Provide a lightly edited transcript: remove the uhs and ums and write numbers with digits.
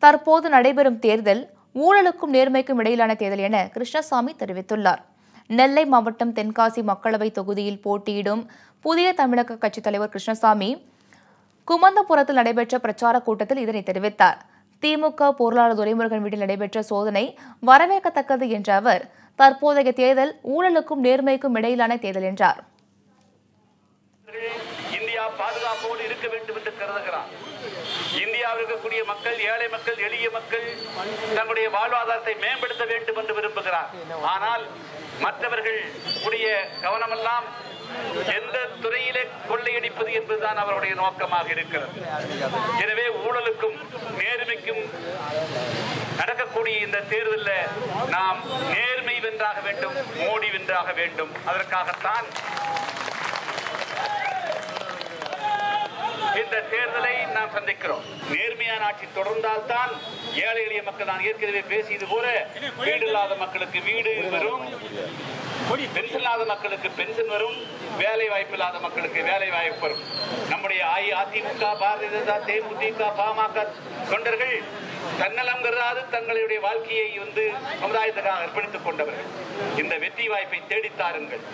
தற்போது நடைபெறும் தேர்தல் ஊழலுக்கும் நேர்மைக்கும் இடையிலான தேர்தல் என கிருஷ்ணசாமி தெரிவித்துள்ளார். நெல்லை மாவட்டம் தென்காசி மக்களவை தொகுதியில் போட்டியிடும் புதிய தமிழக கட்சித் தலைவர் கிருஷ்ணசாமி குமந்தபுரத்தில் நடைபெற்ற பிரச்சார கூட்டத்தில் இதனை தெரிவித்தார். திமுக பொருளாளர் துரைமுருகன் வீட்டில் நடைபெற்ற சோதனை வரவேற்கத்தக்கது என்ற அவர், தற்போதைய தேர்தல் ஊழலுக்கும் நேர்மைக்கும் இடையிலான தேர்தல் என்றார். இந்தியா பாதுகாப்போடு இருக்க வேண்டும் என்று கருதுகிறார். இந்தியாவில் இருக்கக்கூடிய மக்கள், ஏழை மக்கள், எளிய மக்கள் தங்களுடைய வாழ்வாதாரத்தை மேம்படுத்த வேண்டும் என்று விரும்புகிறார். ஆனால் மற்றவர்கள் உடைய கவனமெல்லாம் எந்த துறையிலே கொள்ளையடிப்பது என்பதுதான் அவருடைய நோக்கமாக இருக்கிறது. எனவே ஊழலுக்கும் நேர்மைக்கும் நடக்கக்கூடிய இந்த தேர்தலில் நாம் நேர்மை வென்றாக வேண்டும், மோடி வென்றாக வேண்டும். அதற்காகத்தான் இந்த தேர்தலை நாம் சந்திக்கிறோம். நேர்மையான ஆட்சி தொடர்ந்தால்தான் ஏழை எளிய மக்கள், நான் ஏற்கனவே பேசியது போல, வீடு இல்லாத மக்களுக்கு வீடு வரும், பென்ஷன் இல்லாத மக்களுக்கு பென்ஷன் வரும், வேலை வாய்ப்பு இல்லாத மக்களுக்கு வேலை வாய்ப்பு வரும். நம்முடைய அதிமுக, பாரதிய ஜனதா, தேமுதிக, பாமக தொண்டர்கள் தன்னலம் கருதாது தங்களுடைய வாழ்க்கையை சமுதாயத்துக்காக அர்ப்பணித்துக் கொண்டவர்கள். இந்த வெற்றி வாய்ப்பை தேடித்தாருங்கள்.